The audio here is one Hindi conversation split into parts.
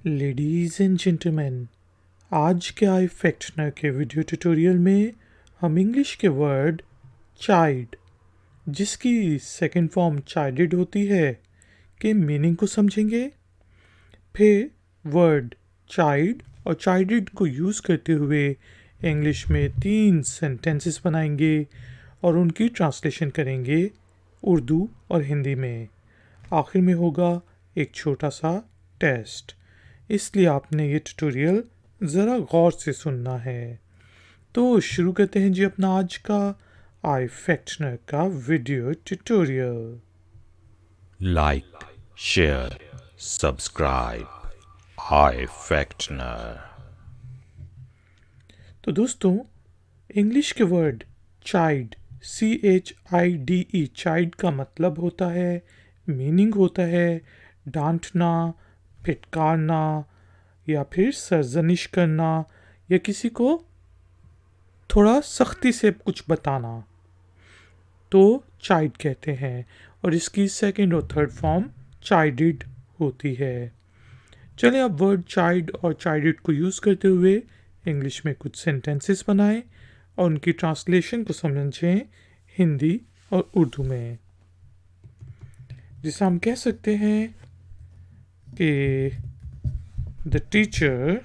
लेडीज़ एंड जेंटलमैन, आज के आई फैक्टनर के वीडियो ट्यूटोरियल में हम इंग्लिश के वर्ड चाइल्ड, जिसकी सेकंड फॉर्म चाइल्डेड होती है, के मीनिंग को समझेंगे। फिर वर्ड चाइल्ड और चाइल्डेड को यूज़ करते हुए इंग्लिश में 3 सेंटेंसेस बनाएंगे और उनकी ट्रांसलेशन करेंगे उर्दू और हिंदी में। आखिर में होगा एक छोटा सा टेस्ट, इसलिए आपने ये ट्यूटोरियल ज़रा गौर से सुनना है। तो शुरू करते हैं जी अपना आज का आई फैक्टनर का video tutorial. Like, share, subscribe. Hi, Factner. तो दोस्तों, इंग्लिश के वर्ड चाइल्ड CHIDE चाइल्ड का मतलब होता है, मीनिंग होता है डांटना, फिटकारना या फिर सरजनिश करना या किसी को थोड़ा सख्ती से कुछ बताना, तो चाइल्ड कहते हैं। और इसकी सेकंड और थर्ड फॉर्म चाइल्डेड होती है। चलिए अब वर्ड चाइल्ड और चाइल्डेड को यूज़ करते हुए इंग्लिश में कुछ सेंटेंसेस बनाएं और उनकी ट्रांसलेशन को समझें हिंदी और उर्दू में। जिसे हम कह सकते हैं कि the teacher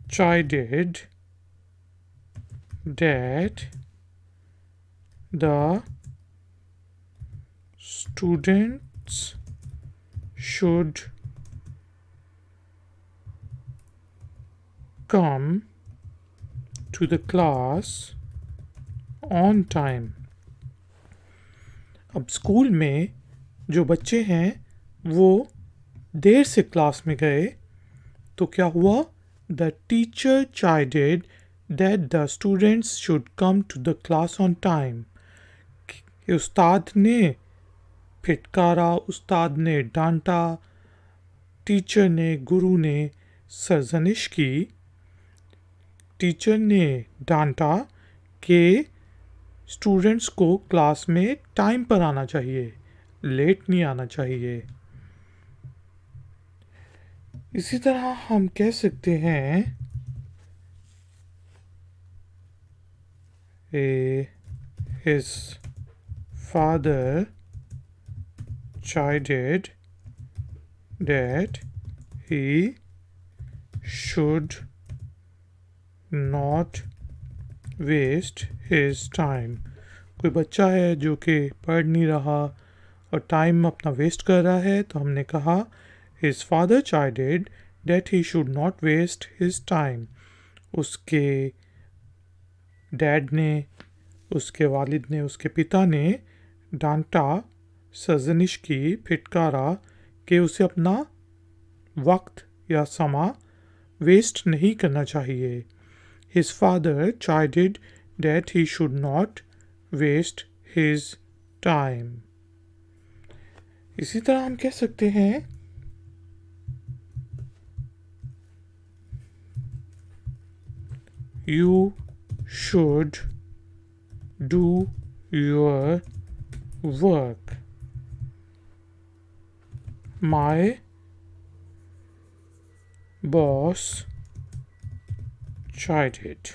chided that the students should come to the class on time। अब स्कूल में जो बच्चे हैं वो देर से क्लास में गए तो क्या हुआ? The teacher chided that the students should come to the class on time। उस्ताद ने फिटकारा, उस्ताद ने डांटा, टीचर ने, गुरु ने सरजनिश की। टीचर ने डांटा कि स्टूडेंट्स को क्लास में टाइम पर आना चाहिए, लेट नहीं आना चाहिए। इसी तरह हम कह सकते हैं his father chided that he should not waste his time। कोई बच्चा है जो कि पढ़ नहीं रहा और टाइम अपना वेस्ट कर रहा है, तो हमने कहा His father chided that he should not waste his time। उसके डैड ने, उसके वालिद ने, उसके पिता ने डांटा, सरजनिश की, फिटकारा कि उसे अपना वक्त या समा वेस्ट नहीं करना चाहिए। His father chided that he should not waste his time। इसी तरह हम कह सकते हैं You should do your work। My boss chided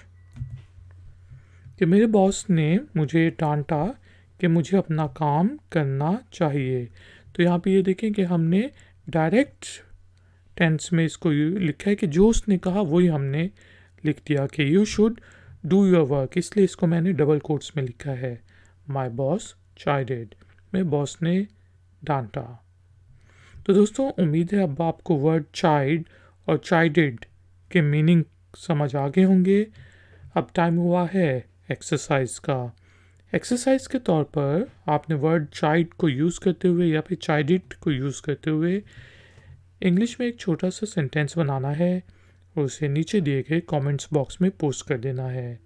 कि मेरे बॉस ने मुझे डांटा कि मुझे अपना काम करना चाहिए। तो यहाँ पे ये देखें कि हमने डायरेक्ट टेंस में इसको लिखा है कि जो उसने कहा वही हमने लिख दिया कि you should do your work, इसलिए इसको मैंने डबल कोट्स में लिखा है। माई बॉस चाइडेड, मेरे बॉस ने डांटा। तो दोस्तों, उम्मीद है अब आपको वर्ड चाइल्ड और चाइडेड के मीनिंग समझ आ गए होंगे। अब टाइम हुआ है एक्सरसाइज का। एक्सरसाइज के तौर पर आपने वर्ड चाइल्ड को यूज़ करते हुए या फिर चाइडेड को यूज़ करते हुए इंग्लिश में एक छोटा सा सेंटेंस बनाना है और उसे नीचे दिए गए कमेंट्स बॉक्स में पोस्ट कर देना है।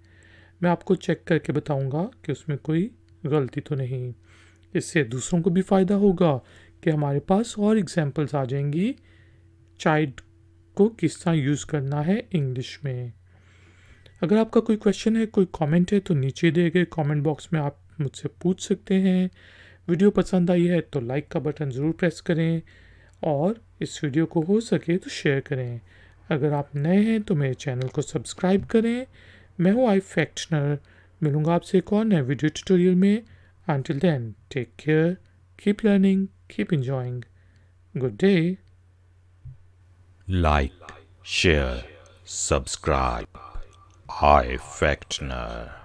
मैं आपको चेक करके बताऊंगा कि उसमें कोई गलती तो नहीं। इससे दूसरों को भी फ़ायदा होगा कि हमारे पास और एग्जांपल्स आ जाएंगी चाइल्ड को किस तरह यूज़ करना है इंग्लिश में। अगर आपका कोई क्वेश्चन है, कोई कमेंट है, तो नीचे दिए गए कमेंट बॉक्स में आप मुझसे पूछ सकते हैं। वीडियो पसंद आई है तो लाइक का बटन ज़रूर प्रेस करें और इस वीडियो को हो सके तो शेयर करें। अगर आप नए हैं तो मेरे चैनल को सब्सक्राइब करें। मैं हूँ आई फैक्शनर। मिलूँगा आपसे एक और नए वीडियो ट्यूटोरियल में। Until then, take care, keep learning, keep enjoying. Good day. Like, share, subscribe. iFactner.